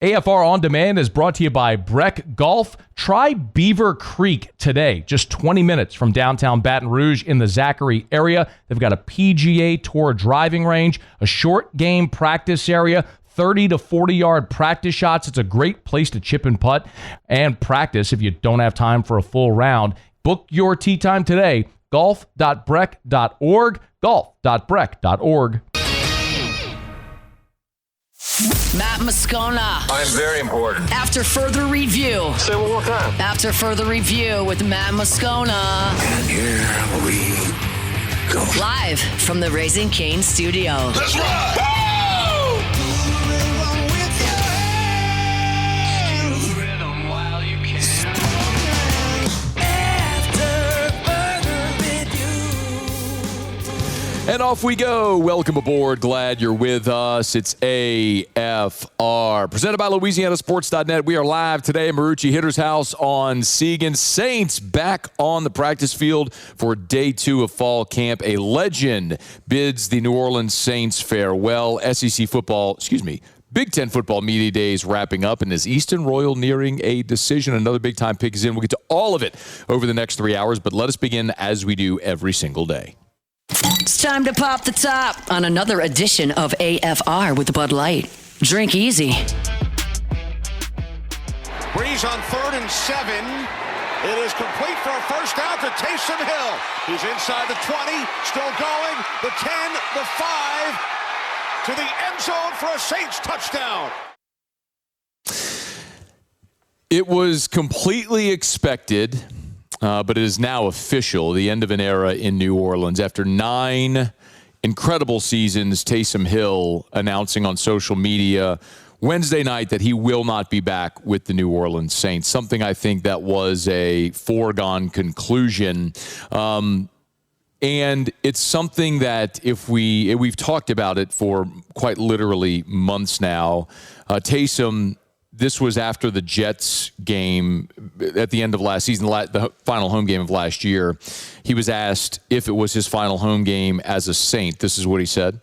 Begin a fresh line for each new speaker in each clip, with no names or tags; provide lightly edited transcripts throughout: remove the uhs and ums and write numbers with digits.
AFR On Demand is brought to you by Breck Golf. Try Beaver Creek today, just 20 minutes from downtown Baton Rouge in the Zachary area. They've got a PGA Tour driving range, a short game practice area, 30 to 40-yard practice shots. It's a great place to chip and putt and practice if you don't have time for a full round. Book your tee time today, golf.breck.org, golf.breck.org.
Matt Moscona.
I'm very important.
After further review.
Say it one more time.
After further review with Matt Moscona.
And here we go.
Live from the Raising Cane studio.
Let's ride!
And off we go. Welcome aboard. Glad you're with us. It's AFR. Presented by LouisianaSports.net. We are live today at Marucci Hitter's House on Seagan. Saints back on the practice field for day 2 of fall camp. A legend bids the New Orleans Saints farewell. Big Ten football media days wrapping up, and is Easton Royal nearing a decision? Another big-time pick is in. We'll get to all of it over the next 3 hours, but let us begin as we do every single day.
It's time to pop the top on another edition of AFR with Bud Light. Drink easy.
Breeze on 3rd and 7. It is complete for a first down to Taysom Hill. He's inside the 20, still going, the 10, the 5, to the end zone for a Saints touchdown.
It was completely expected. But it is now official, the end of an era in New Orleans. After 9 incredible seasons, Taysom Hill announcing on social media Wednesday night that he will not be back with the New Orleans Saints, something I think that was a foregone conclusion. And it's something that we've talked about it for quite literally months now. Taysom, this was after the Jets game at the end of last season, the final home game of last year. He was asked if it was his final home game as a Saint. This is what he said.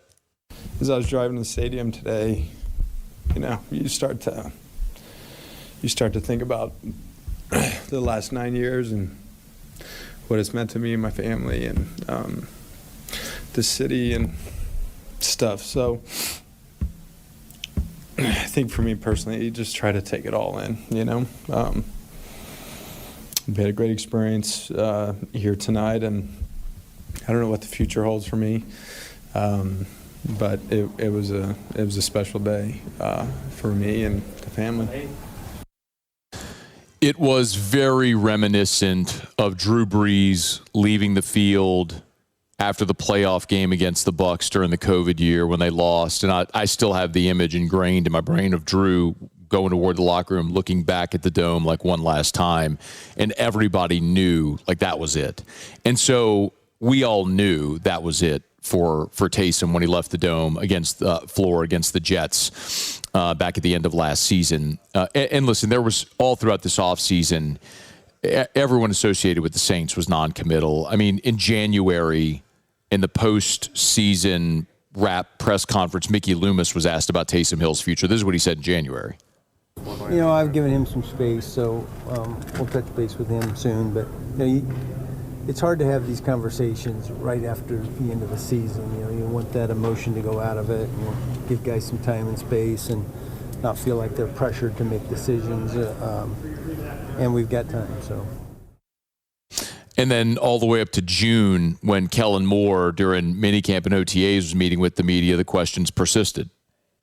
As I was driving to the stadium today, you start to think about the last 9 years and what it's meant to me and my family and the city and stuff. So I think for me personally, you just try to take it all in, we had a great experience here tonight, and I don't know what the future holds for me, but it was a special day for me and the family.
It was very reminiscent of Drew Brees leaving the field after the playoff game against the Bucs during the COVID year when they lost. And I still have the image ingrained in my brain of Drew going toward the locker room, looking back at the dome like one last time. And everybody knew like that was it. And so we all knew that was it for Taysom when he left the dome against the floor against the Jets back at the end of last season. And listen, there was all throughout this offseason, everyone associated with the Saints was non-committal. I mean, in January, in the post-season wrap press conference, Mickey Loomis was asked about Taysom Hill's future. This is what he said in January.
I've given him some space, so we'll touch base with him soon. But it's hard to have these conversations right after the end of the season. You want that emotion to go out of it, and give guys some time and space, and not feel like they're pressured to make decisions. And we've got time, so.
And then all the way up to June, when Kellen Moore, during minicamp and OTAs, was meeting with the media, the questions persisted.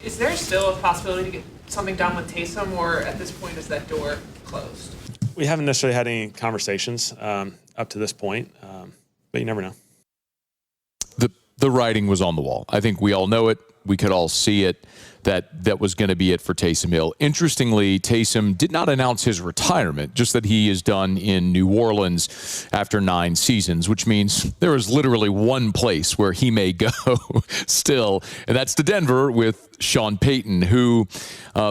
Is there still a possibility to get something done with Taysom, or at this point is that door closed?
We haven't necessarily had any conversations up to this point, but you never know.
The writing was on the wall. I think we all know it. We could all see it, that was going to be it for Taysom Hill. Interestingly, Taysom did not announce his retirement, just that he is done in New Orleans after 9 seasons, which means there is literally one place where he may go still, and that's to Denver with Sean Payton, who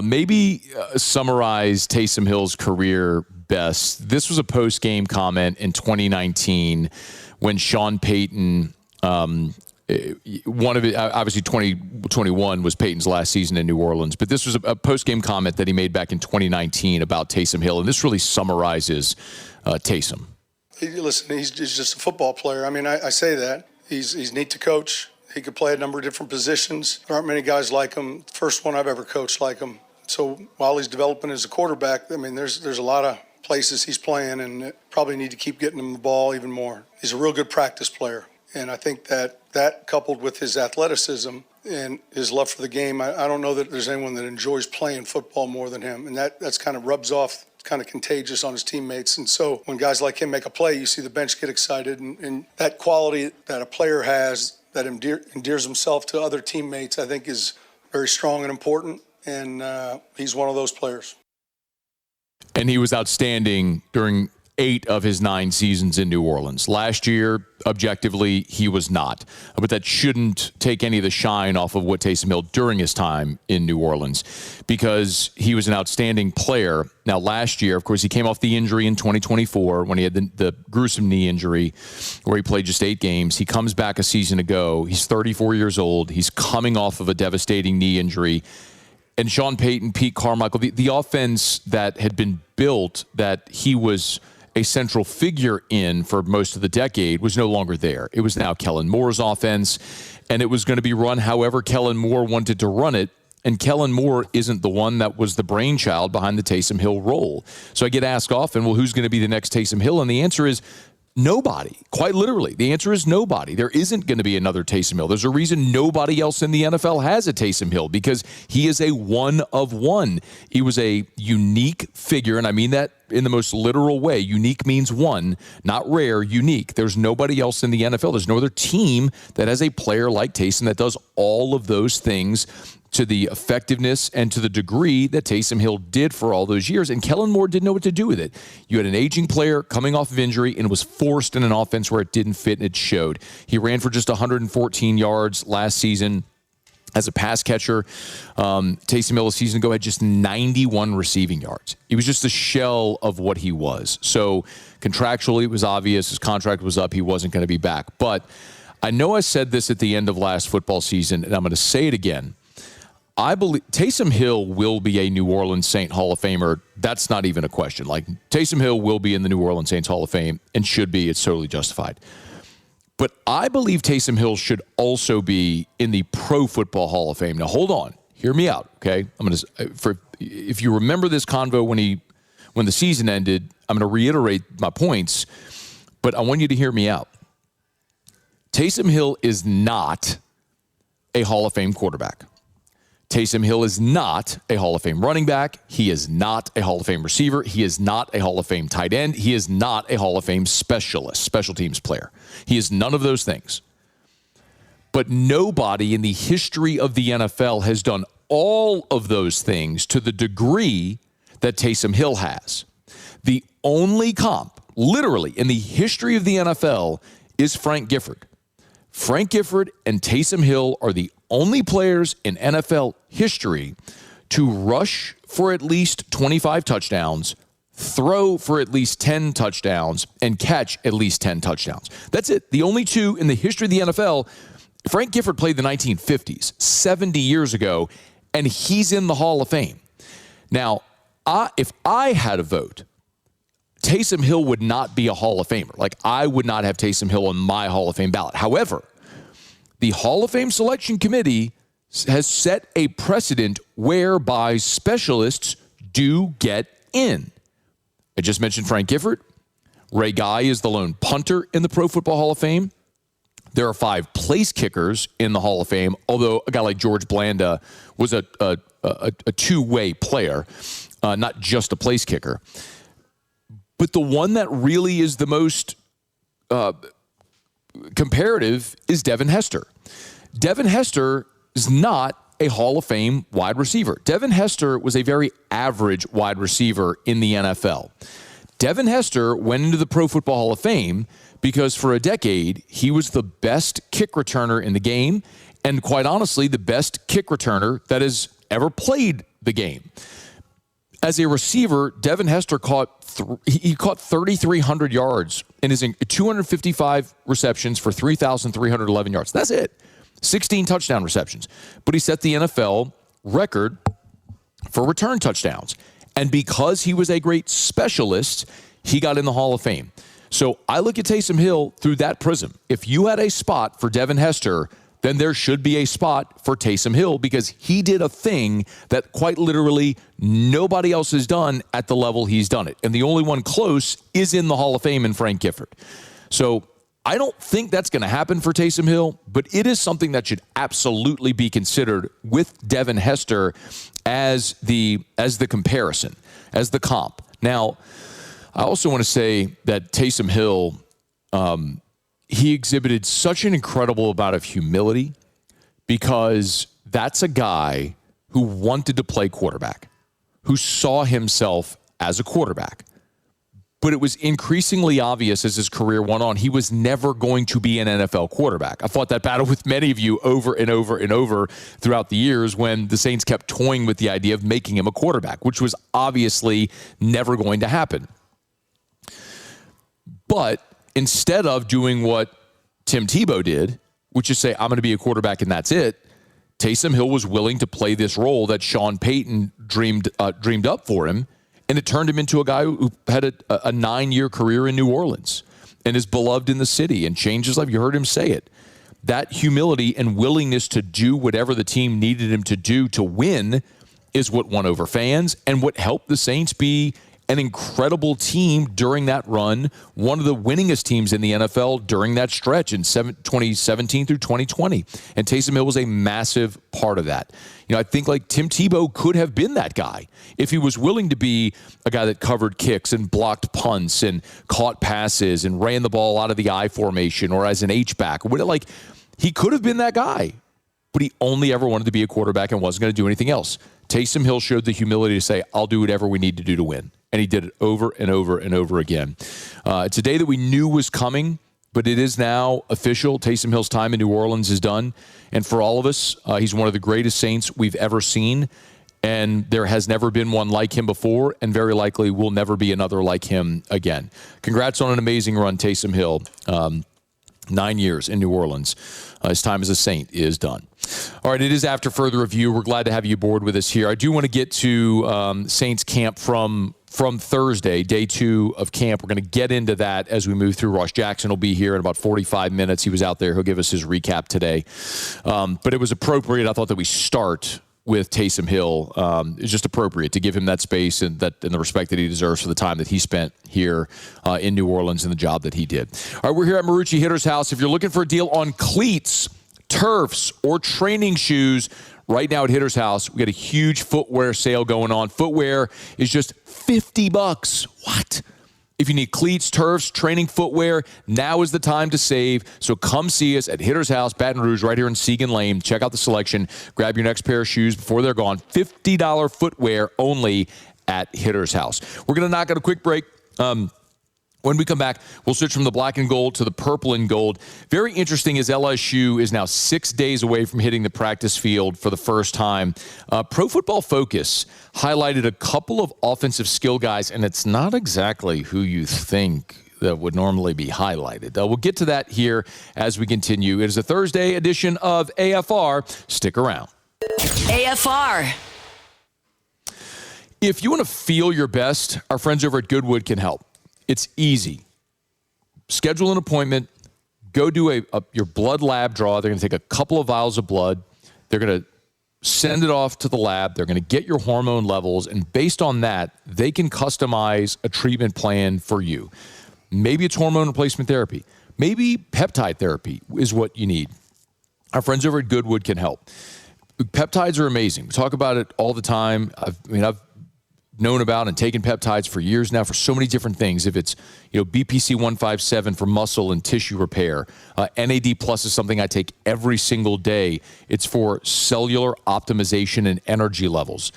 maybe summarized Taysom Hill's career best. This was a post-game comment in 2019 when Sean Payton one of it, obviously 2021 was Peyton's last season in New Orleans, but this was a post-game comment that he made back in 2019 about Taysom Hill, and this really summarizes Taysom.
Listen, he's just a football player. I mean, I say that. He's neat to coach. He could play a number of different positions. There aren't many guys like him. First one I've ever coached like him. So while he's developing as a quarterback, I mean, there's a lot of places he's playing, and probably need to keep getting him the ball even more. He's a real good practice player. And I think that coupled with his athleticism and his love for the game, I don't know that there's anyone that enjoys playing football more than him. And that's kind of rubs off, kind of contagious on his teammates. And so when guys like him make a play, you see the bench get excited. And that quality that a player has that endears himself to other teammates, I think is very strong and important. And he's one of those players.
And he was outstanding during 8 of his 9 seasons in New Orleans. Last year, objectively, he was not. But that shouldn't take any of the shine off of what Taysom Hill during his time in New Orleans, because he was an outstanding player. Now, last year, of course, he came off the injury in 2024 when he had the gruesome knee injury where he played just 8 games. He comes back a season ago. He's 34 years old. He's coming off of a devastating knee injury. And Sean Payton, Pete Carmichael, the offense that had been built, that he was a central figure in for most of the decade, was no longer there. It was now Kellen Moore's offense, and it was going to be run however Kellen Moore wanted to run it. And Kellen Moore isn't the one that was the brainchild behind the Taysom Hill role. So I get asked often, well, who's going to be the next Taysom Hill? And the answer is nobody. Quite literally, the answer is nobody. There isn't going to be another Taysom Hill. There's a reason nobody else in the NFL has a Taysom Hill, because he is a one of one. He was a unique figure, and I mean that in the most literal way. Unique means one, not rare, unique. There's nobody else in the NFL. There's no other team that has a player like Taysom that does all of those things to the effectiveness and to the degree that Taysom Hill did for all those years. And Kellen Moore didn't know what to do with it. You had an aging player coming off of injury and was forced in an offense where it didn't fit, and it showed. He ran for just 114 yards last season as a pass catcher. Taysom Hill a season ago had just 91 receiving yards. He was just a shell of what he was. So contractually, it was obvious his contract was up. He wasn't going to be back. But I know I said this at the end of last football season, and I'm going to say it again. I believe Taysom Hill will be a New Orleans Saint Hall of Famer. That's not even a question. Like, Taysom Hill will be in the New Orleans Saints Hall of Fame and should be. It's totally justified. But I believe Taysom Hill should also be in the Pro Football Hall of Fame. Now, hold on. Hear me out, okay? If you remember this convo when the season ended, I'm going to reiterate my points, but I want you to hear me out. Taysom Hill is not a Hall of Fame quarterback. Taysom Hill is not a Hall of Fame running back. He is not a Hall of Fame receiver. He is not a Hall of Fame tight end. He is not a Hall of Fame specialist, special teams player. He is none of those things. But nobody in the history of the NFL has done all of those things to the degree that Taysom Hill has. The only comp, literally, in the history of the NFL is Frank Gifford. Frank Gifford and Taysom Hill are the only players in NFL history to rush for at least 25 touchdowns, throw for at least 10 touchdowns, and catch at least 10 touchdowns. That's it. The only two in the history of the NFL. Frank Gifford played the 1950s, 70 years ago, and he's in the Hall of Fame. Now, if I had a vote, Taysom Hill would not be a Hall of Famer. Like, I would not have Taysom Hill on my Hall of Fame ballot. However, the Hall of Fame Selection Committee has set a precedent whereby specialists do get in. I just mentioned Frank Gifford. Ray Guy is the lone punter in the Pro Football Hall of Fame. There are 5 place kickers in the Hall of Fame, although a guy like George Blanda was a two-way player, not just a place kicker. But the one that really is the most comparative is Devin Hester. Devin Hester is not a Hall of Fame wide receiver. Devin Hester was a very average wide receiver in the NFL. Devin Hester went into the Pro Football Hall of Fame because for a decade, he was the best kick returner in the game, and quite honestly, the best kick returner that has ever played the game. As a receiver, Devin Hester caught 3,300 yards in his 255 receptions for 3,311 yards. That's it. 16 touchdown receptions. But he set the NFL record for return touchdowns. And because he was a great specialist, he got in the Hall of Fame. So I look at Taysom Hill through that prism. If you had a spot for Devin Hester, then there should be a spot for Taysom Hill because he did a thing that quite literally nobody else has done at the level he's done it. And the only one close is in the Hall of Fame in Frank Gifford. So I don't think that's going to happen for Taysom Hill, but it is something that should absolutely be considered with Devin Hester as the comparison, as the comp. Now, I also want to say that Taysom Hill, he exhibited such an incredible amount of humility because that's a guy who wanted to play quarterback, who saw himself as a quarterback. But it was increasingly obvious as his career went on, he was never going to be an NFL quarterback. I fought that battle with many of you over and over and over throughout the years when the Saints kept toying with the idea of making him a quarterback, which was obviously never going to happen. But instead of doing what Tim Tebow did, which is say, I'm going to be a quarterback and that's it, Taysom Hill was willing to play this role that Sean Payton dreamed up for him. And it turned him into a guy who had a 9-year career in New Orleans and is beloved in the city and changed his life. You heard him say it. That humility and willingness to do whatever the team needed him to do to win is what won over fans and what helped the Saints be an incredible team during that run, one of the winningest teams in the NFL during that stretch in 2017 through 2020. And Taysom Hill was a massive part of that. You know, I think like Tim Tebow could have been that guy if he was willing to be a guy that covered kicks and blocked punts and caught passes and ran the ball out of the I formation or as an H-back. Like, he could have been that guy, but he only ever wanted to be a quarterback and wasn't going to do anything else. Taysom Hill showed the humility to say, I'll do whatever we need to do to win. And he did it over and over and over again. It's a day that we knew was coming, but it is now official. Taysom Hill's time in New Orleans is done. And for all of us, he's one of the greatest Saints we've ever seen. And there has never been one like him before, and very likely will never be another like him again. Congrats on an amazing run, Taysom Hill. 9 years in New Orleans. His time as a Saint is done. All right, it is after further review. We're glad to have you aboard with us here. I do want to get to Saints camp from Thursday, day 2 of camp. We're going to get into that as we move through. Ross Jackson will be here in about 45 minutes. He was out there. He'll give us his recap today. But it was appropriate, I thought, that we start with Taysom Hill. It's just appropriate to give him that space and the respect that he deserves for the time that he spent here in New Orleans and the job that he did. All right, we're here at Marucci Hitter's House. If you're looking for a deal on cleats, turfs, or training shoes, right now at Hitter's House, we got a huge footwear sale going on. Footwear is just $50. What? If you need cleats, turfs, training footwear, now is the time to save. So come see us at Hitter's House, Baton Rouge, right here in Segan Lane. Check out the selection. Grab your next pair of shoes before they're gone. $50 footwear only at Hitter's House. We're going to knock out a quick break. When we come back, we'll switch from the black and gold to the purple and gold. Very interesting is LSU is now 6 days away from hitting the practice field for the first time. Pro Football Focus highlighted a couple of offensive skill guys, and it's not exactly who you think that would normally be highlighted. We'll get to that here as we continue. It is a Thursday edition of AFR. Stick around.
AFR.
If you want to feel your best, our friends over at Goodwood can help. It's easy. Schedule an appointment. Go do your blood lab draw. They're going to take a couple of vials of blood. They're going to send it off to the lab. They're going to get your hormone levels. And based on that, they can customize a treatment plan for you. Maybe it's hormone replacement therapy. Maybe peptide therapy is what you need. Our friends over at Goodwood can help. Peptides are amazing. We talk about it all the time. I've known about and taken peptides for years now for so many different things. If it's, BPC 157 for muscle and tissue repair, NAD Plus is something I take every single day. It's for cellular optimization and energy levels.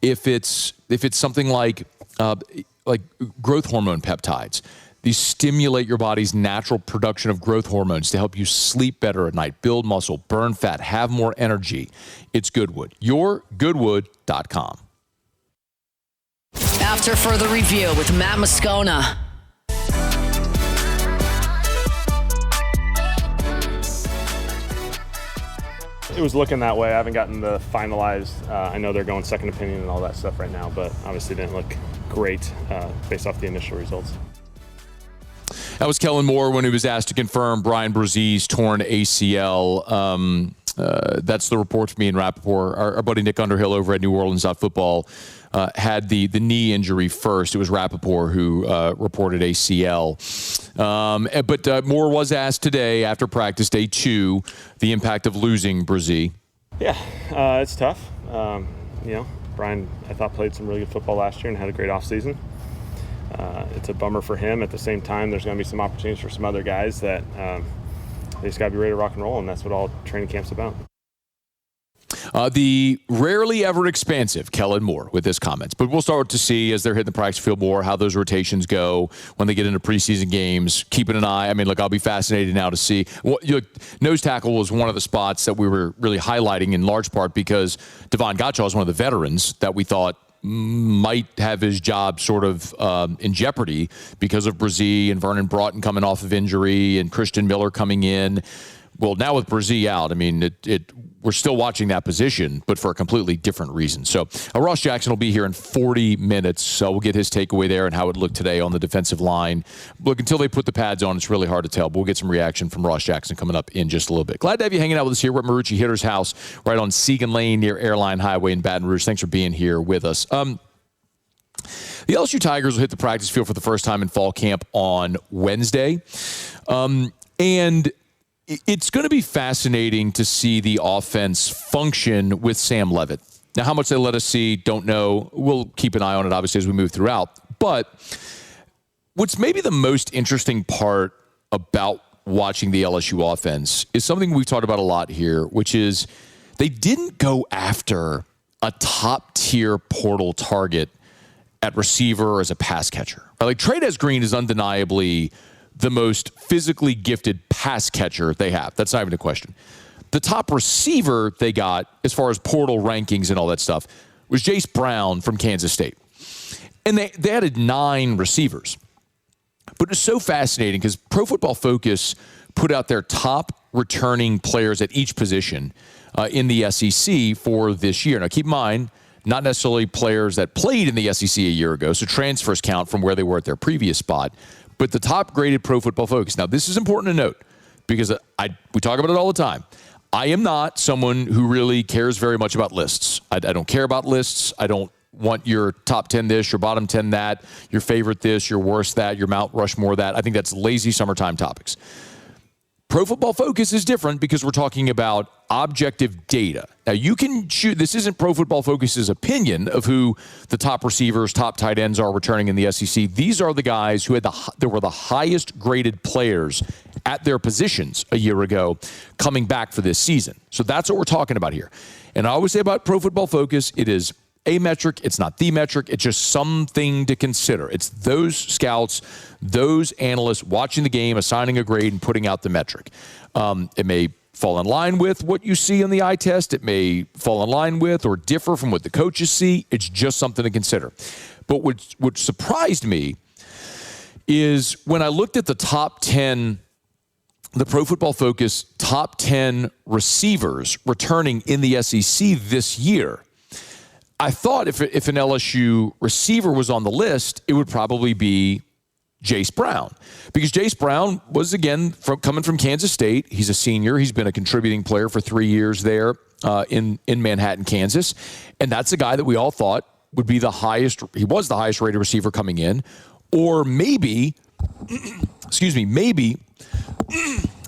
If it's something like growth hormone peptides, these stimulate your body's natural production of growth hormones to help you sleep better at night, build muscle, burn fat, have more energy. It's Goodwood. YourGoodwood.com.
after further review with Matt Moscona.
It was looking that way. I haven't gotten the finalized. I know they're going second opinion and all that stuff right now, but obviously didn't look great based off the initial results.
That was Kellen Moore when he was asked to confirm Brian Brzez's torn ACL. That's the report from me and Rappaport. Our buddy Nick Underhill over at New Orleans Football had the knee injury first. It was Rappaport who reported ACL. But Moore was asked today after practice day 2 the impact of losing Brzez.
Yeah, it's tough. Brian, I thought, played some really good football last year and had a great offseason. It's a bummer for him. At the same time, there's going to be some opportunities for some other guys that they just got to be ready to rock and roll, and that's what all training camp's about.
The rarely ever expansive Kellen Moore with his comments. But we'll start to see as they're hitting the practice field more how those rotations go when they get into preseason games. Keeping an eye. I mean, look, I'll be fascinated now to see. Nose tackle was one of the spots that we were really highlighting in large part because Devon Gottschall is one of the veterans that we thought might have his job sort of in jeopardy because of Brzez and Vernon Broughton coming off of injury and Christian Miller coming in. Well, now with Brzez out, I mean, we're still watching that position, but for a completely different reason. So Ross Jackson will be here in 40 minutes, so we'll get his takeaway there and how it looked today on the defensive line. Look, until they put the pads on, it's really hard to tell, but we'll get some reaction from Ross Jackson coming up in just a little bit. Glad to have you hanging out with us here. We're at Marucci Hitter's house right on Segan Lane near Airline Highway in Baton Rouge. Thanks for being here with us. The LSU Tigers will hit the practice field for the first time in fall camp on Wednesday. And it's going to be fascinating to see the offense function with Sam Leavitt. Now, how much they let us see, don't know. We'll keep an eye on it, obviously, as we move throughout. But what's maybe the most interesting part about watching the LSU offense is something we've talked about a lot here, which is they didn't go after a top-tier portal target at receiver or as a pass catcher. Like, Trey'Dez Green is undeniably the most physically gifted pass catcher they have. That's not even a question. The top receiver they got, as far as portal rankings and all that stuff, was Jace Brown from Kansas State. And they added 9 receivers. But it's so fascinating because Pro Football Focus put out their top returning players at each position in the SEC for this year. Now, keep in mind, not necessarily players that played in the SEC a year ago, so transfers count from where they were at their previous spot. But the top-graded Pro Football Focus. Now, this is important to note because we talk about it all the time. I am not someone who really cares very much about lists. I don't care about lists. I don't want your top 10 this, your bottom 10 that, your favorite this, your worst that, your Mount Rushmore that. I think that's lazy summertime topics. Pro Football Focus is different because we're talking about objective data. Now, you can choose. This isn't Pro Football Focus's opinion of who the top receivers, top tight ends are returning in the SEC. These are the guys who were the highest graded players at their positions a year ago coming back for this season. So that's what we're talking about here. And I always say about Pro Football Focus, it is a metric. It's not the metric. It's just something to consider. It's those scouts, those analysts watching the game, assigning a grade, and putting out the metric. It may fall in line with what you see on the eye test. It may fall in line with or differ from what the coaches see. It's just something to consider. But what surprised me is when I looked at the top 10, the Pro Football Focus top 10 receivers returning in the SEC this year, I thought if an LSU receiver was on the list, it would probably be Jace Brown. Because Jace Brown was, again, coming from Kansas State. He's a senior. He's been a contributing player for 3 years there in Manhattan, Kansas. And that's a guy that we all thought would be the highest. He was the highest rated receiver coming in. Or maybe,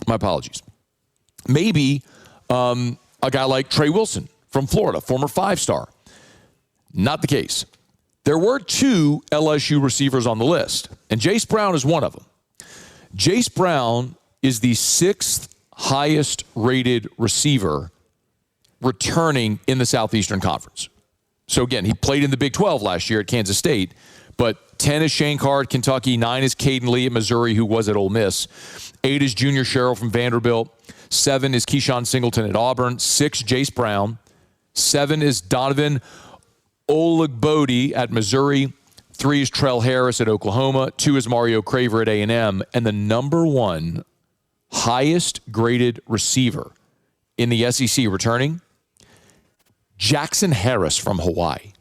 my apologies. Maybe a guy like Trey Wilson from Florida, former 5-star. Not the case. There were 2 LSU receivers on the list, and Jace Brown is one of them. Jace Brown is the 6th highest rated receiver returning in the Southeastern Conference. So again, he played in the Big 12 last year at Kansas State, but 10 is Shane Carr at Kentucky, 9 is Caden Lee at Missouri, who was at Ole Miss, 8 is Junior Sherrill from Vanderbilt, 7 is Keyshawn Singleton at Auburn, 6 Jace Brown, 7 is Donovan Olagbode at Missouri, 3 is Trell Harris at Oklahoma. 2 is Mario Craver at A&M. And the number 1 highest graded receiver in the SEC returning, Jackson Harris from Hawaii.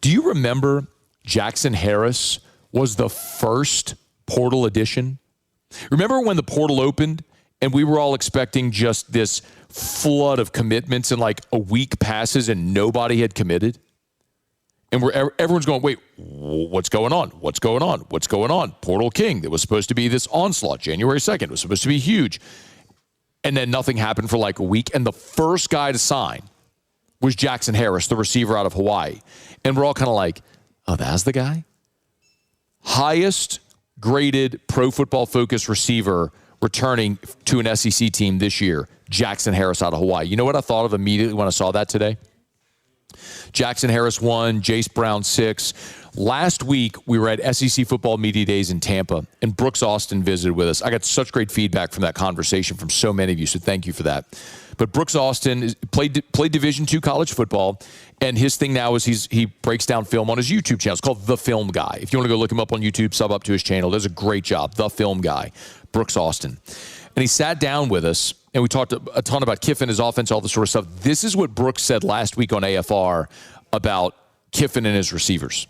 Do you remember Jackson Harris was the first portal addition? Remember when the portal opened and we were all expecting just this flood of commitments and like a week passes and nobody had committed? And everyone's going, wait, what's going on? What's going on? What's going on? Portal King, that was supposed to be this onslaught. January 2nd, it was supposed to be huge. And then nothing happened for like a week. And the first guy to sign was Jackson Harris, the receiver out of Hawaii. And we're all kind of like, oh, that's the guy? Highest graded Pro Football Focus receiver returning to an SEC team this year, Jackson Harris out of Hawaii. You know what I thought of immediately when I saw that today? Jackson Harris 1, Jace Brown 6. Last week, we were at SEC Football Media Days in Tampa, and Brooks Austin visited with us. I got such great feedback from that conversation from so many of you, so thank you for that. But Brooks Austin played Division II college football, and his thing now is he breaks down film on his YouTube channel. It's called The Film Guy. If you want to go look him up on YouTube, sub up to his channel. Does a great job. The Film Guy, Brooks Austin. And he sat down with us, and we talked a ton about Kiffin, his offense, all this sort of stuff. This is what Brooks said last week on AFR about Kiffin and his receivers.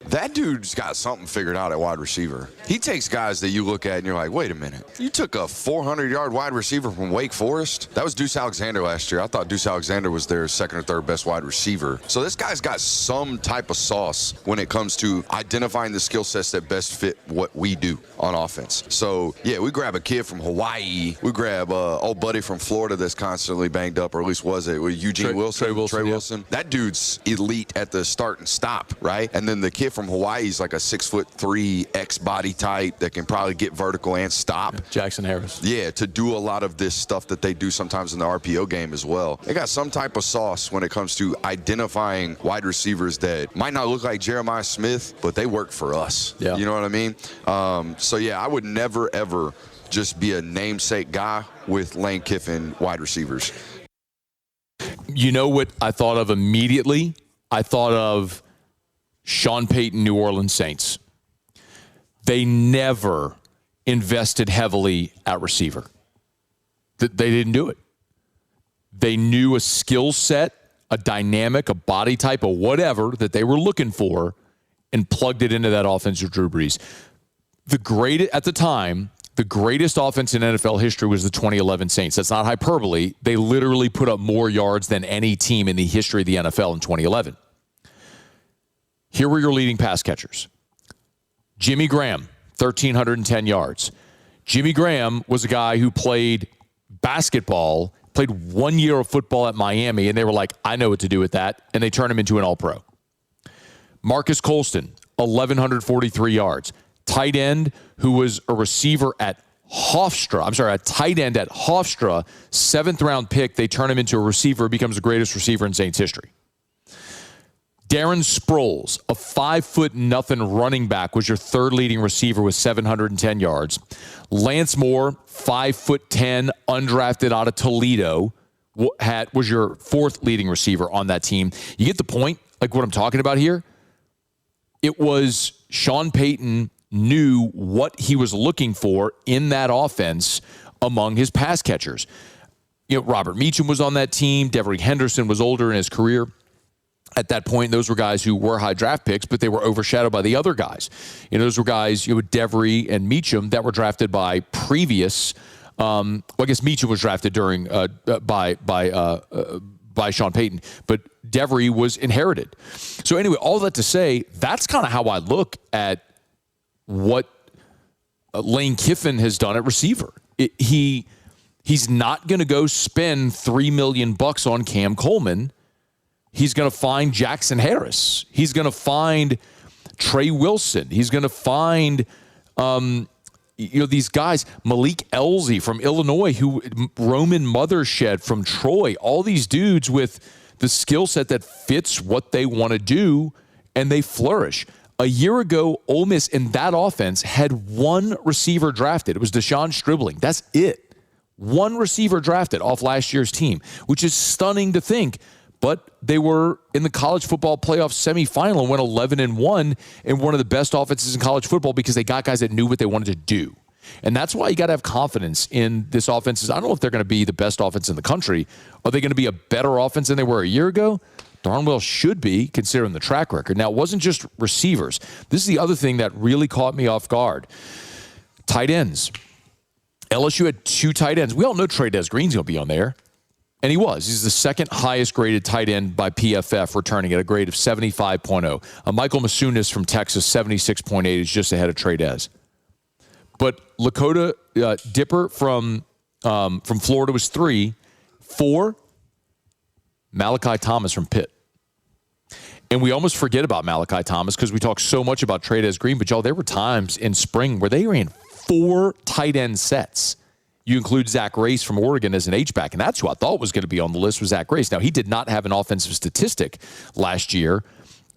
That dude's got something figured out at wide receiver. He takes guys that you look at and you're like, wait a minute. You took a 400-yard wide receiver from Wake Forest? That was Deuce Alexander last year. I thought Deuce Alexander was their second or third best wide receiver. So this guy's got some type of sauce when it comes to identifying the skill sets that best fit what we do on offense. So, yeah, we grab a kid from Hawaii. We grab old buddy from Florida that's constantly banged up, or at least was it, with Eugene Wilson. Trey Wilson. That dude's elite at the start and stop, right? And then the kid from Hawaii is like a 6'3" X body type that can probably get vertical and stop.
Jackson Harris.
Yeah, to do a lot of this stuff that they do sometimes in the RPO game as well. They got some type of sauce when it comes to identifying wide receivers that might not look like Jeremiah Smith, but they work for us.
Yeah.
You know what I mean? So yeah, I would never ever just be a namesake guy with Lane Kiffin wide receivers.
You know what I thought of immediately? I thought of Sean Payton, New Orleans Saints. They never invested heavily at receiver. They didn't do it. They knew a skill set, a dynamic, a body type, or whatever that they were looking for and plugged it into that offense with Drew Brees. At the time, the greatest offense in NFL history was the 2011 Saints. That's not hyperbole. They literally put up more yards than any team in the history of the NFL in 2011. Here were your leading pass catchers. Jimmy Graham, 1,310 yards. Jimmy Graham was a guy who played basketball, played 1 year of football at Miami, and they were like, I know what to do with that, and they turned him into an All-Pro. Marcus Colston, 1,143 yards. Tight end who was a receiver at a tight end at Hofstra, 7th-round pick. They turn him into a receiver, becomes the greatest receiver in Saints history. Darren Sproles, a 5'0" running back, was your third leading receiver with 710 yards. Lance Moore, 5'10", undrafted out of Toledo, was your fourth leading receiver on that team. You get the point, like what I'm talking about here? It was Sean Payton knew what he was looking for in that offense among his pass catchers. Robert Meacham was on that team. Devery Henderson was older in his career. At that point, those were guys who were high draft picks, but they were overshadowed by the other guys. Those were guys, Devery and Meacham, that were drafted by previous. I guess Meacham was drafted during by Sean Payton, but Devery was inherited. So anyway, all that to say, that's kind of how I look at what Lane Kiffin has done at receiver. He's not going to go spend $3 million on Cam Coleman. He's going to find Jackson Harris. He's going to find Trey Wilson. He's going to find, these guys, Malik Elzy from Illinois, Roman Mothershed from Troy, all these dudes with the skill set that fits what they want to do, and they flourish. A year ago, Ole Miss in that offense had one receiver drafted. It was Deshaun Stribling. That's it. One receiver drafted off last year's team, which is stunning to think. but they were in the college football playoff semifinal and went 11-1 in one of the best offenses in college football because they got guys that knew what they wanted to do. And that's why you got to have confidence in this offense. I don't know if they're going to be the best offense in the country. Are they going to be a better offense than they were a year ago? Darn well should be, considering the track record. Now, it wasn't just receivers. This is the other thing that really caught me off guard. Tight ends. LSU had 2 tight ends. We all know Trey Green's going to be on there. And he was. He's the second highest graded tight end by PFF, returning at a grade of 75.0. Michael Moscona from Texas, 76.8, is just ahead of Trey Dez. But Lakota Dipper from Florida was 3. 4, Malachi Thomas from Pitt. And we almost forget about Malachi Thomas because we talk so much about Trey Green. But, y'all, there were times in spring where they ran 4 tight end sets. You include Zach Race from Oregon as an H-back, and that's who I thought was going to be on the list, was Zach Race. Now, he did not have an offensive statistic last year.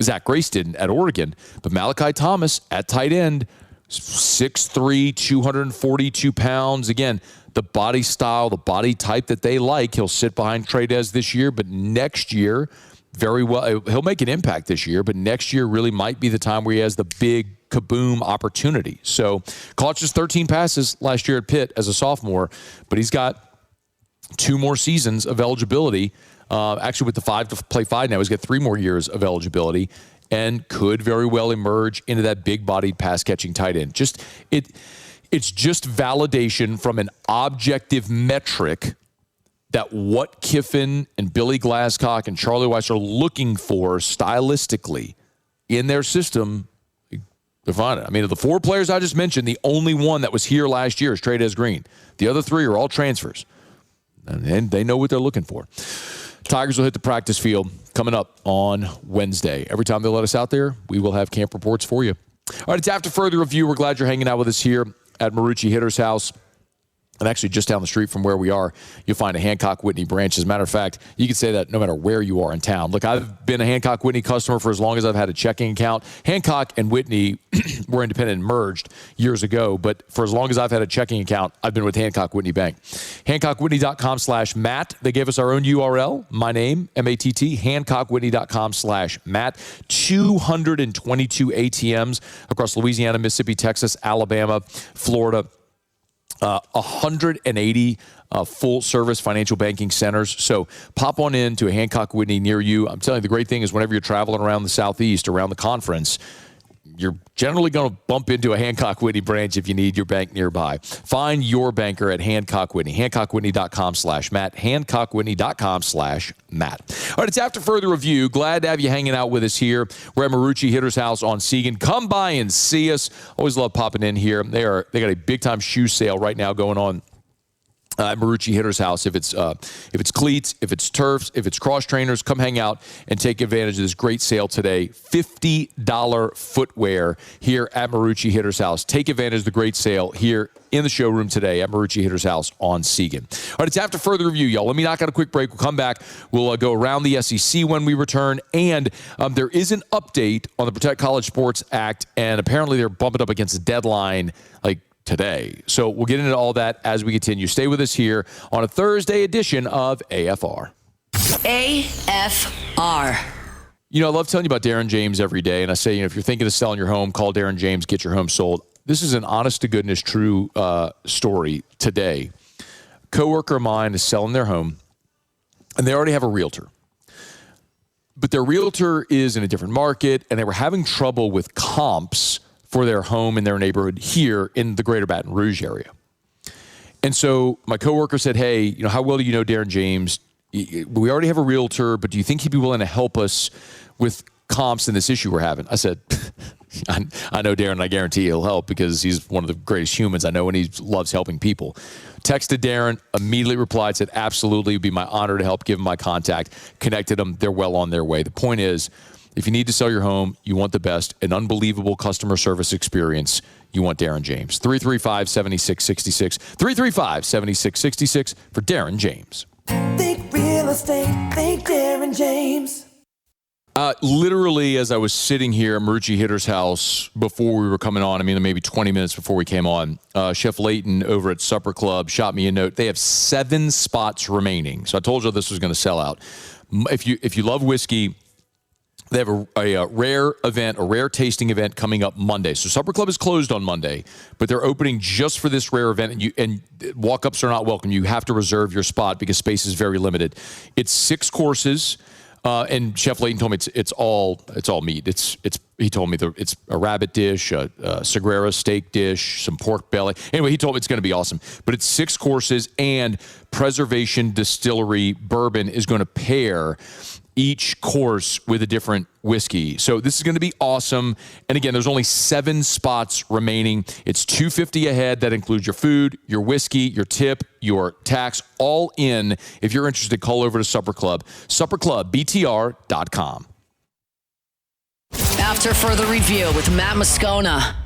Zach Race didn't at Oregon. But Malachi Thomas at tight end, 6'3", 242 pounds. Again, the body style, the body type that they like. He'll sit behind Trey Dez this year, but next year, very well, he'll make an impact this year, but next year really might be the time where he has the big kaboom opportunity. So caught just 13 passes last year at Pitt as a sophomore, but he's got 2 more seasons of eligibility. Actually, with the 5 to play 5 now, he's got 3 more years of eligibility and could very well emerge into that big-bodied pass-catching tight end. It's just validation from an objective metric that what Kiffin and Billy Glasscock and Charlie Weiss are looking for stylistically in their system. They're fine. I mean, of the 4 players I just mentioned, the only one that was here last year is Trey Green. The other 3 are all transfers. And they know what they're looking for. Tigers will hit the practice field coming up on Wednesday. Every time they let us out there, we will have camp reports for you. All right, it's After Further Review. We're glad you're hanging out with us here at Marucci Hitter's house. And actually, just down the street from where we are, you'll find a Hancock Whitney branch. As a matter of fact, you can say that no matter where you are in town. Look, I've been a Hancock Whitney customer for as long as I've had a checking account. Hancock and Whitney were independent and merged years ago, but for as long as I've had a checking account, I've been with Hancock Whitney Bank. HancockWhitney.com/Matt. They gave us our own URL, my name, M-A-T-T, HancockWhitney.com/Matt. 222 ATMs across Louisiana, Mississippi, Texas, Alabama, Florida. 180 full-service financial banking centers. So pop on in to a Hancock Whitney near you. I'm telling you, the great thing is whenever you're traveling around the Southeast, around the conference, you're generally going to bump into a Hancock Whitney branch if you need your bank nearby. Find your banker at Hancock Whitney. HancockWhitney.com/Matt. HancockWhitney.com/Matt. All right, it's After Further Review. Glad to have you hanging out with us here. We're at Marucci Hitter's house on Segan. Come by and see us. Always love popping in here. They got a big-time shoe sale right now going on at Marucci Hitter's house. If it's cleats, if it's turfs, if it's cross trainers, come hang out and take advantage of this great sale today. $50 footwear here at Marucci Hitter's house. Take advantage of the great sale here in the showroom today at Marucci Hitter's house on Segan. All right, it's After Further Review, y'all. Let me knock out a quick break. We'll come back. We'll go around the SEC when we return. And there is an update on the Protect College Sports Act, and apparently they're bumping up against the deadline today. So we'll get into all that as we continue. Stay with us here on a Thursday edition of AFR.
AFR.
You know, I love telling you about Darren James every day. And I say, if you're thinking of selling your home, call Darren James, get your home sold. This is an honest-to-goodness true story today. A coworker of mine is selling their home, and they already have a realtor. But their realtor is in a different market, and they were having trouble with comps for their home in their neighborhood here in the greater Baton Rouge area. And so my coworker said, hey, how well do you know Darren James? We already have a realtor, but do you think he'd be willing to help us with comps in this issue we're having? I said, I know Darren, and I guarantee he'll help because he's one of the greatest humans I know, and he loves helping people. Texted Darren, immediately replied, said, absolutely, it'd be my honor to help, give him my contact, connected them. They're well on their way. The point is, if you need to sell your home, you want the best, an unbelievable customer service experience, you want Darren James. 335-7666. 335-7666 for Darren James.
Think real estate, think Darren James.
Literally, as I was sitting here at Marucci Hitter's house before we were coming on, maybe 20 minutes before we came on, Chef Layton over at Supper Club shot me a note. They have 7 spots remaining. So I told you this was going to sell out. if you love whiskey, they have a rare event, a rare tasting event coming up Monday. So Supper Club is closed on Monday, but they're opening just for this rare event. And walk-ups are not welcome. You have to reserve your spot because space is very limited. It's 6 courses, and Chef Layton told me it's all meat. He told me it's a rabbit dish, a Sagrera steak dish, some pork belly. Anyway, he told me it's going to be awesome. But it's 6 courses, and Preservation Distillery bourbon is going to pair each course with a different whiskey. So this is going to be awesome. And again, there's only 7 spots remaining. It's $250 a head. That includes your food, your whiskey, your tip, your tax, all in. If you're interested, call over to Supper Club. SupperClubBTR.com.
After further review with Matt Moscona.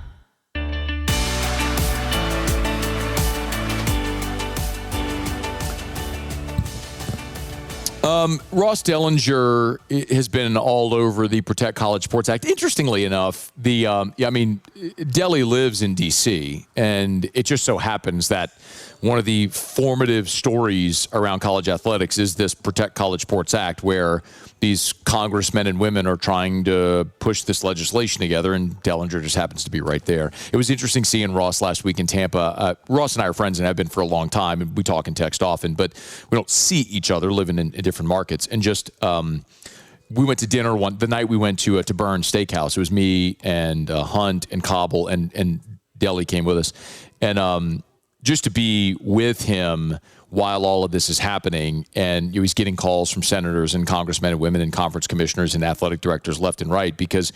Ross Dellinger has been all over the Protect College Sports Act. Interestingly enough, Delly lives in D.C., and it just so happens that one of the formative stories around college athletics is this Protect College Sports Act, where these congressmen and women are trying to push this legislation together, and Dellinger just happens to be right there. It was interesting seeing Ross last week in Tampa. Ross and I are friends and have been for a long time, and we talk and text often, but we don't see each other living in different markets. And just we went to dinner the night we went to Burns Steakhouse. It was me and Hunt and Cobble, and Delly came with us. And just to be with him while all of this is happening, and he's getting calls from senators and congressmen and women and conference commissioners and athletic directors left and right, because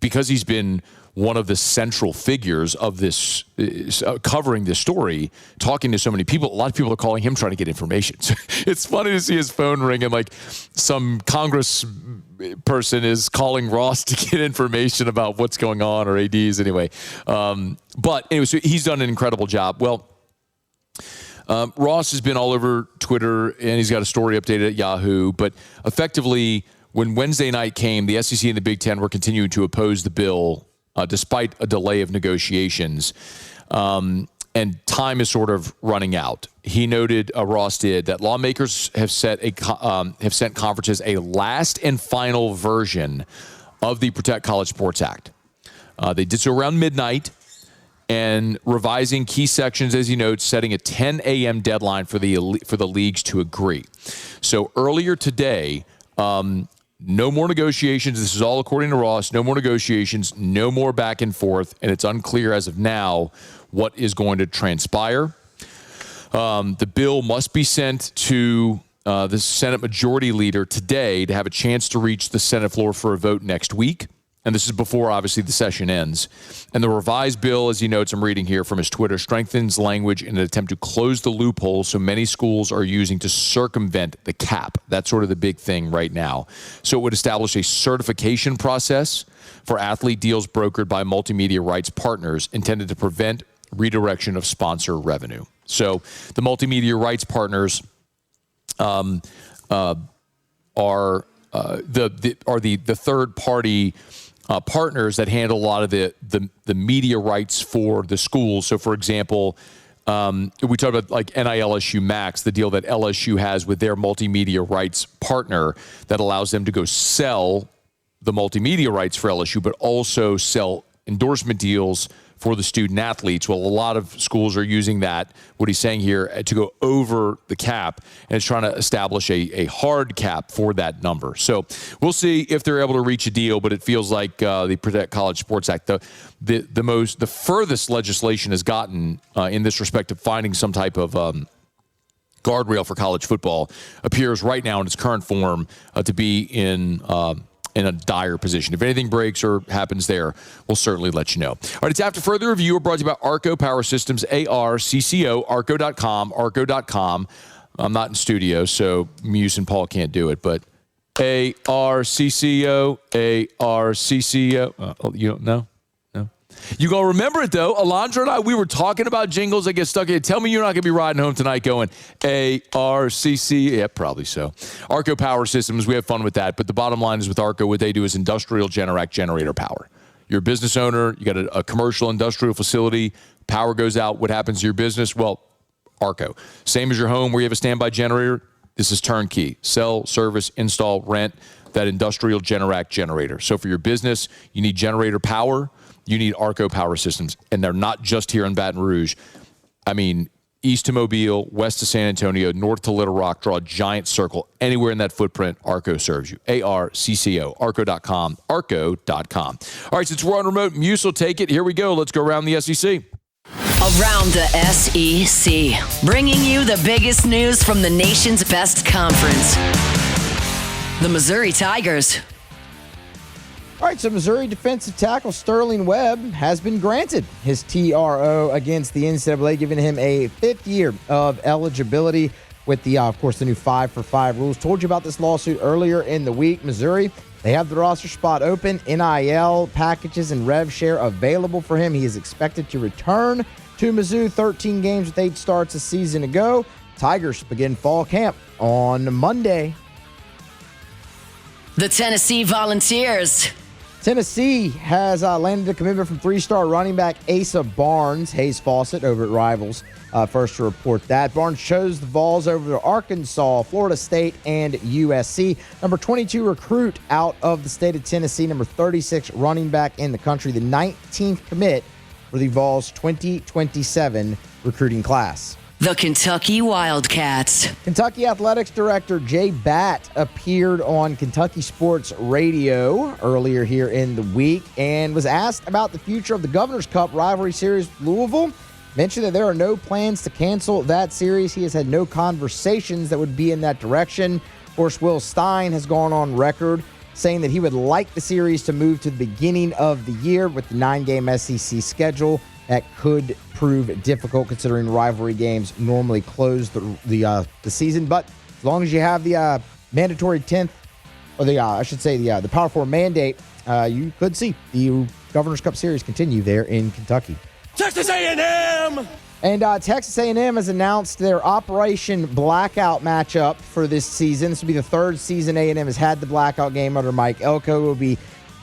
he's been one of the central figures of this, covering this story, talking to so many people. A lot of people are calling him trying to get information. So it's funny to see his phone ring and like some Congress person is calling Ross to get information about what's going on, or ADs anyway. But anyway, so he's done an incredible job. Well, Ross has been all over Twitter, and he's got a story updated at Yahoo. But effectively, when Wednesday night came, the SEC and the Big Ten were continuing to oppose the bill despite a delay of negotiations. And time is sort of running out. He noted, Ross did, that lawmakers have sent conferences a last and final version of the Protect College Sports Act. They did so around midnight, and revising key sections, as he notes, setting a 10 a.m. deadline for the leagues to agree. So earlier today, no more negotiations. This is all according to Ross. No more negotiations, no more back and forth, and it's unclear as of now what is going to transpire. The bill must be sent to the Senate Majority Leader today to have a chance to reach the Senate floor for a vote next week. And this is before, obviously, the session ends. And the revised bill, as he notes, I'm reading here from his Twitter, strengthens language in an attempt to close the loophole so many schools are using to circumvent the cap. That's sort of the big thing right now. So it would establish a certification process for athlete deals brokered by multimedia rights partners intended to prevent redirection of sponsor revenue. So the multimedia rights partners are the third party partners that handle a lot of the media rights for the schools. So, for example, we talk about like NILSU Max, the deal that LSU has with their multimedia rights partner that allows them to go sell the multimedia rights for LSU, but also sell endorsement deals for the student athletes. Well, a lot of schools are using that, what he's saying here, to go over the cap, and it's trying to establish a hard cap for that number. So we'll see if they're able to reach a deal, but it feels like the Protect College Sports Act, the furthest legislation has gotten in this respect of finding some type of guardrail for college football, appears right now in its current form to be in a dire position. If anything breaks or happens there, we'll certainly let you know. All right, it's After Further Review. We're brought to you by Arco Power Systems, ARCCO, arco.com. I'm not in studio, so Muse and Paul can't do it, but ARCCO. You don't know? No? You gonna remember it, though. Alondra and I, we were talking about jingles that get stuck in. Tell me you're not gonna be riding home tonight going ARCC. Yeah, probably so. Arco Power Systems, we have fun with that. But the bottom line is with Arco, what they do is industrial generator power. You're a business owner, you got a commercial industrial facility, power goes out, what happens to your business? Well, Arco. Same as your home where you have a standby generator, This is turnkey. Sell, service, install, rent that industrial Generac generator. So for your business, you need generator power, you need Arco Power Systems. And they're not just here in Baton Rouge. I mean, east to Mobile, west to San Antonio, north to Little Rock, draw a giant circle. Anywhere in that footprint, Arco serves you. ARCCO, arco.com, arco.com. All right, since we're on remote, Muse will take it. Here we go. Let's go around the SEC.
Around the SEC, bringing you the biggest news from the nation's best conference. The Missouri Tigers.
All right, so Missouri defensive tackle Sterling Webb has been granted his TRO against the NCAA, giving him a 5th year of eligibility with the, of course, the new 5-for-5 rules. Told you about this lawsuit earlier in the week. Missouri, they have the roster spot open, NIL packages and rev share available for him. He is expected to return to Mizzou, 13 games with 8 starts a season ago. Tigers begin fall camp on Monday.
The Tennessee Volunteers.
Tennessee has landed a commitment from 3-star running back Asa Barnes, Hayes Fawcett over at Rivals, first to report that. Barnes chose the Vols over Arkansas, Florida State, and USC. Number 22 recruit out of the state of Tennessee, number 36 running back in the country, the 19th commit for the Vols 2027 recruiting class.
The Kentucky Wildcats.
Kentucky Athletics Director Jay Batt appeared on Kentucky Sports Radio earlier here in the week and was asked about the future of the Governor's Cup rivalry series with Louisville. Mentioned that there are no plans to cancel that series. He has had no conversations that would be in that direction. Of course, Will Stein has gone on record saying that he would like the series to move to the beginning of the year with the 9-game SEC schedule. That could prove difficult considering rivalry games normally close the season. But as long as you have the mandatory 10th, or the Power 4 mandate, you could see the Governor's Cup Series continue there in Kentucky.
Texas A&M!
And Texas A&M has announced their Operation Blackout matchup for this season. This will be the 3rd season A&M has had the blackout game under Mike Elko. It will be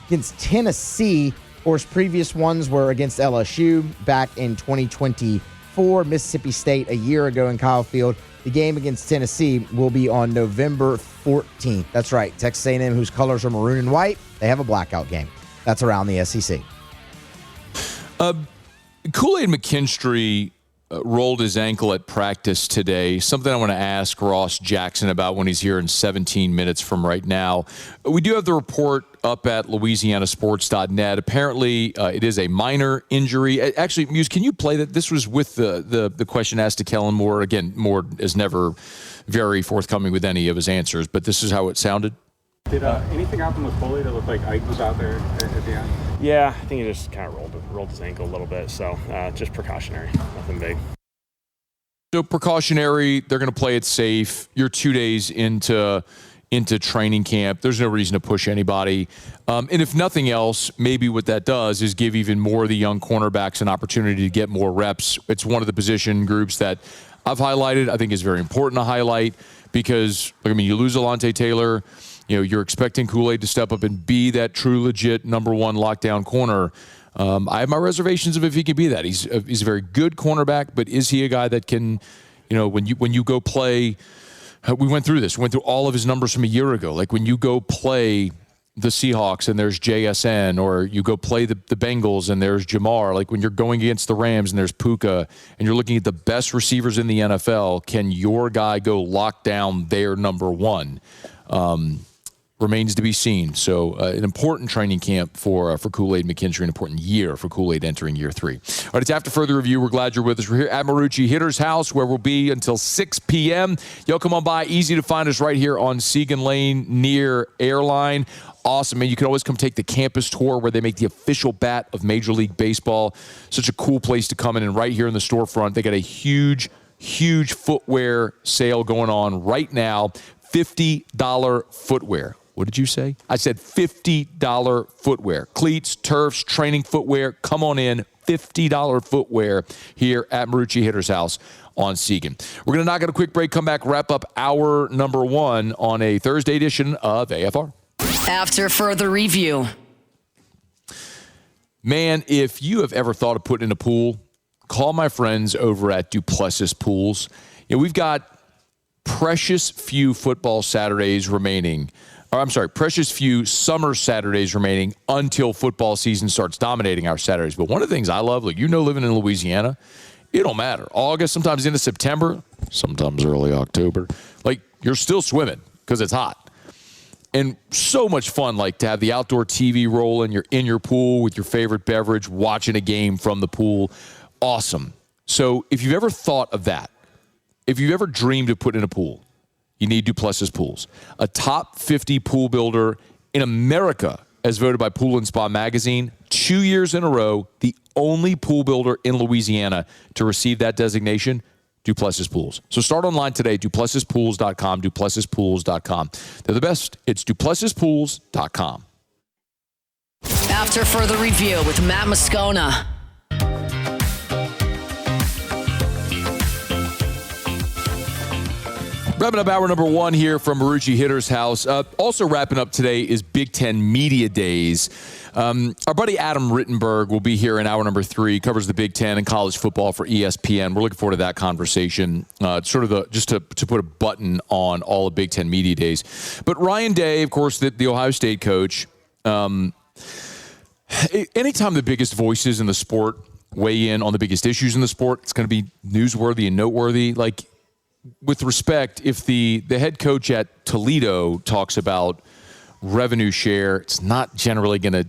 against Tennessee. Of course, previous ones were against LSU back in 2024, Mississippi State a year ago in Kyle Field. The game against Tennessee will be on November 14th. That's right, Texas A&M, whose colors are maroon and white, they have a blackout game. That's around the SEC.
Kool-Aid McKinstry rolled his ankle at practice today. Something I want to ask Ross Jackson about when he's here in 17 minutes from right now. We do have the report up at LouisianaSports.net. Apparently, it is a minor injury. Actually, Muse, can you play that? This was with the question asked to Kellen Moore. Again, Moore is never very forthcoming with any of his answers, but this is how it sounded.
Did anything happen with Foley that looked like Ike was out there at the end? Yeah, I think he just kind of rolled his ankle a little bit, so just precautionary, nothing big.
So precautionary, they're going to play it safe. You're 2 days into training camp. There's no reason to push anybody. And if nothing else, maybe what that does is give even more of the young cornerbacks an opportunity to get more reps. It's one of the position groups that I've highlighted, I think is very important to highlight because, you lose Alontae Taylor. You're expecting Kool-Aid to step up and be that true, legit number one lockdown corner. I have my reservations of if he can be that. He's a very good cornerback, but is he a guy that can, when you go play, we went through this. We went through all of his numbers from a year ago. Like when you go play the Seahawks and there's JSN, or you go play the Bengals and there's Jamar, like when you're going against the Rams and there's Puka, and you're looking at the best receivers in the NFL, can your guy go lock down their number one? Remains to be seen. So an important training camp for Kool-Aid McKinstry, an important year for Kool-Aid entering year 3. All right, it's after further review. We're glad you're with us. We're here at Marucci Hitter's House, where we'll be until 6 p.m. Y'all come on by. Easy to find us right here on Segan Lane near Airline. Awesome, man. You can always come take the campus tour where they make the official bat of Major League Baseball. Such a cool place to come in. And right here in the storefront, they got a huge footwear sale going on right now. $50 footwear. What did you say? I said $50 footwear. Cleats, turfs, training footwear. Come on in. $50 footwear here at Marucci Hitter's House on Segan. We're going to knock out a quick break, come back, wrap up hour number 1 on a Thursday edition of AFR.
After further review.
Man, if you have ever thought of putting in a pool, call my friends over at Duplessis Pools. We've got precious few football Saturdays remaining. Precious few summer Saturdays remaining until football season starts dominating our Saturdays. But one of the things I love, living in Louisiana, it don't matter. August, sometimes into September, sometimes early October. You're still swimming because it's hot. And so much fun, to have the outdoor TV rolling. You're in your pool with your favorite beverage, watching a game from the pool. Awesome. So if you've ever thought of that, if you've ever dreamed of putting in a pool, you need Duplessis Pools. A top 50 pool builder in America, as voted by Pool & Spa Magazine, 2 years in a row, the only pool builder in Louisiana to receive that designation, Duplessis Pools. So start online today, duplessispools.com, duplessispools.com. They're the best. It's duplessispools.com.
After further review with Matt Moscona.
Wrapping up hour number 1 here from Marucci Hitter's House. Also wrapping up today is Big Ten Media Days. Our buddy Adam Rittenberg will be here in hour number 3. Covers the Big Ten and college football for ESPN. We're looking forward to that conversation. Sort of just to put a button on all of Big Ten Media Days. But Ryan Day, of course, the Ohio State coach. Anytime the biggest voices in the sport weigh in on the biggest issues in the sport, it's going to be newsworthy and noteworthy. With respect, if the head coach at Toledo talks about revenue share, it's not generally going to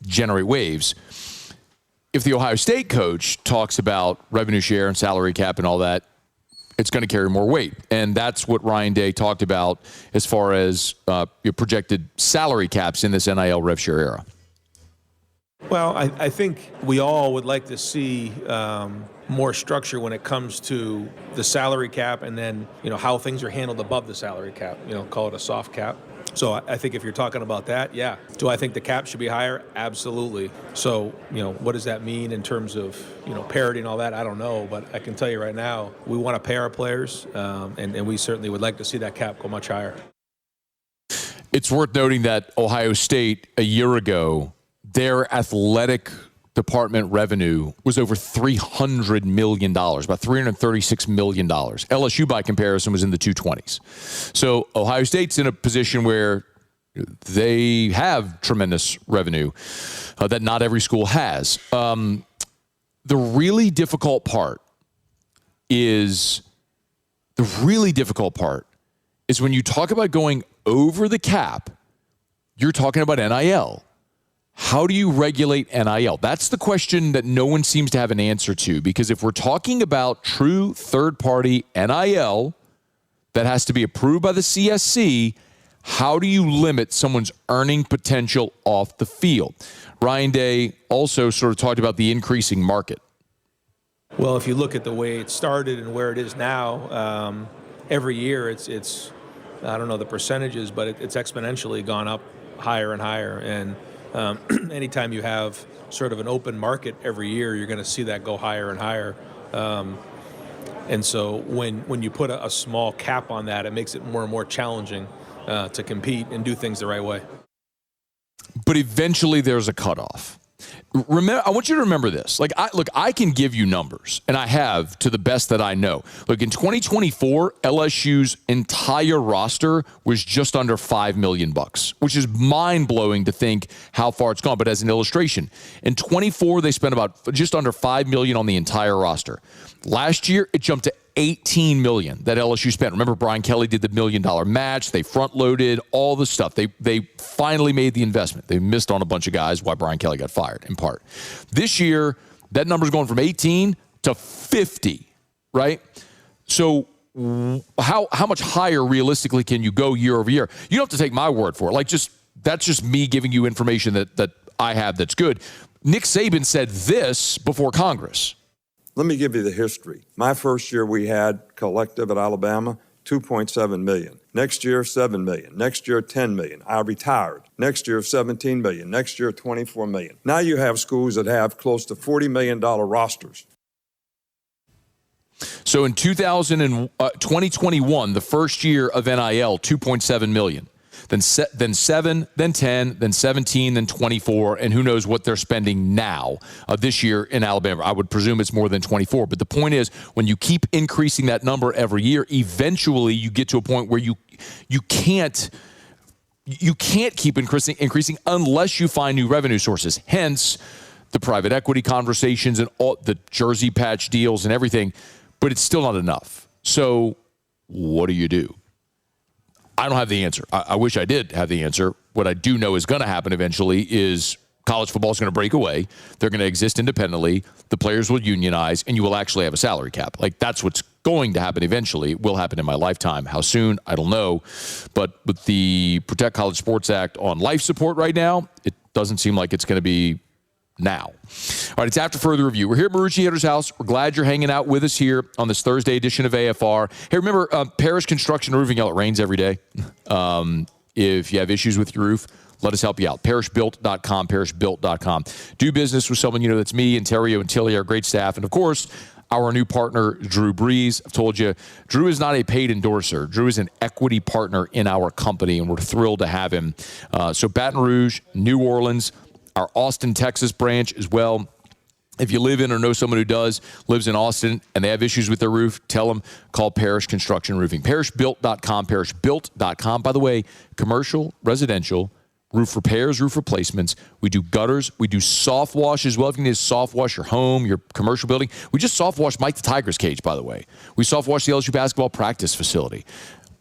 generate waves. If the Ohio State coach talks about revenue share and salary cap and all that, it's going to carry more weight. And that's what Ryan Day talked about as far as projected salary caps in this NIL rev share era.
Well, I think we all would like to see more structure when it comes to the salary cap and then, how things are handled above the salary cap, call it a soft cap. So I think if you're talking about that, yeah. Do I think the cap should be higher? Absolutely. So, what does that mean in terms of, parity and all that? I don't know, but I can tell you right now, we want to pay our players, and we certainly would like to see that cap go much higher.
It's worth noting that Ohio State a year ago, their athletic department revenue was over $300 million, about $336 million. LSU, by comparison, was in the 220s. So Ohio State's in a position where they have tremendous revenue that not every school has. The really difficult part is when you talk about going over the cap, you're talking about NIL. How do you regulate NIL? That's the question that no one seems to have an answer to, because if we're talking about true third-party NIL that has to be approved by the CSC, how do you limit someone's earning potential off the field? Ryan Day also sort of talked about the increasing market.
Well, if you look at the way it started and where it is now, every year it's I don't know the percentages, but it's exponentially gone up higher and higher. And anytime you have sort of an open market every year, you're going to see that go higher and higher. And so when you put a small cap on that, it makes it more and more challenging to compete and do things the right way.
But eventually there's a cutoff. Remember, I want you to remember this. I can give you numbers, and I have to the best that I know. Look, in 2024, LSU's entire roster was just under $5 million, which is mind-blowing to think how far it's gone. But as an illustration, in 24, they spent about just under $5 million on the entire roster. Last year, it jumped to $18 million that LSU spent. Remember, Brian Kelly did the $1 million match. They front-loaded all the stuff. They finally made the investment. They missed on a bunch of guys, why Brian Kelly got fired, in part. This year, that number's going from 18 to 50, right? So how much higher realistically can you go year over year? You don't have to take my word for it. That's just me giving you information that I have that's good. Nick Saban said this before Congress.
Let me give you the history. My first year we had collective at Alabama, $2.7 million. Next year, $7 million. Next year, $10 million. I retired. Next year, $17 million. Next year, $24 million. Now you have schools that have close to $40 million rosters.
So in 2021, the first year of NIL, $2.7 million. then 7, then 10, then 17, then 24, and who knows what they're spending now this year in Alabama. I would presume it's more than 24. But the point is, when you keep increasing that number every year, eventually you get to a point where you can't keep increasing unless you find new revenue sources. Hence, the private equity conversations and all the jersey patch deals and everything. But it's still not enough. So what do you do? I don't have the answer. I wish I did have the answer. What I do know is going to happen eventually is college football is going to break away. They're going to exist independently. The players will unionize, and you will actually have a salary cap. Like, that's what's going to happen eventually. It will happen in my lifetime. How soon? I don't know. But with the Protect College Sports Act on life support right now, it doesn't seem like it's going to be now. All right, it's after further review. We're here at Marucci Hitter's house. We're glad you're hanging out with us here on this Thursday edition of AFR. Hey, remember, Parish Construction and Roofing, y'all, it rains every day. If you have issues with your roof, let us help you out. ParishBuilt.com, ParishBuilt.com. Do business with someone you know. That's me and Terrio and Tilly, our great staff. And, of course, our new partner, Drew Brees. I've told you, Drew is not a paid endorser. Drew is an equity partner in our company, and we're thrilled to have him. So Baton Rouge, New Orleans, our Austin, Texas branch as well. If you live in or know someone who lives in Austin, and they have issues with their roof, tell them, call Parish Construction and Roofing. ParishBuilt.com, ParishBuilt.com. By the way, commercial, residential, roof repairs, roof replacements. We do gutters. We do soft wash as well. If you need to soft wash your home, your commercial building. We just soft wash Mike the Tiger's cage, by the way. We soft wash the LSU basketball practice facility.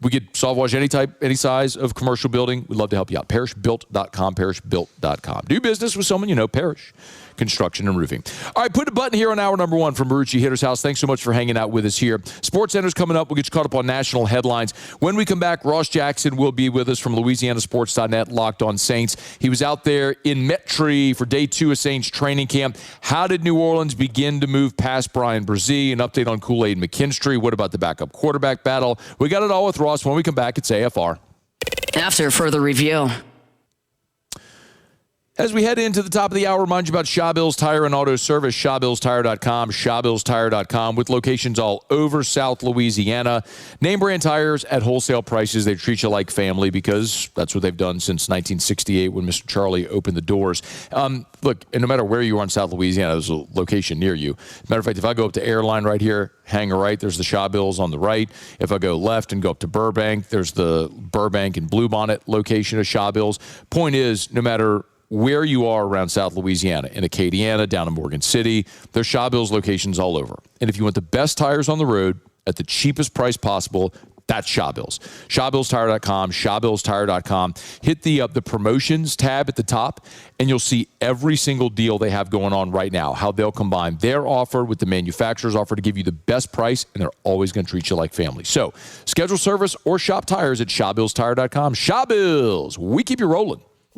We could soft wash any type, any size of commercial building. We'd love to help you out. ParishBuilt.com, ParishBuilt.com. Do business with someone you know, Parish Construction and Roofing. All right, put a button here on hour number 1 from Marucci Hitter's house. Thanks so much for hanging out with us here. Sports Center's coming up. We'll get you caught up on national headlines. When we come back, Ross Jackson will be with us from LouisianaSports.net, Locked on Saints. He was out there in Metairie for day 2 of Saints training camp. How did New Orleans begin to move past Brian Brzee? An update on Kool-Aid McKinstry. What about the backup quarterback battle? We got it all with Ross when we come back. It's AFR.
After further review.
As we head into the top of the hour, remind you about Shawbill's Tire and Auto Service, ShawbillsTire.com, ShawbillsTire.com, with locations all over South Louisiana. Name brand tires at wholesale prices. They treat you like family because that's what they've done since 1968 when Mr. Charlie opened the doors. Look, and no matter where you are in South Louisiana, there's a location near you. Matter of fact, if I go up to Airline right here, hang a right, there's the Shawbills on the right. If I go left and go up to Burbank, there's the Burbank and Bluebonnet location of Shawbills. Point is, no matter where you are around South Louisiana, in Acadiana, down in Morgan City, there's Shawbill's locations all over. And if you want the best tires on the road at the cheapest price possible, that's Shawbill's. ShawbillsTire.com, ShawbillsTire.com. Hit the promotions tab at the top, and you'll see every single deal they have going on right now, how they'll combine their offer with the manufacturer's offer to give you the best price, and they're always going to treat you like family. So schedule service or shop tires at ShawbillsTire.com. Shawbills, we keep you rolling.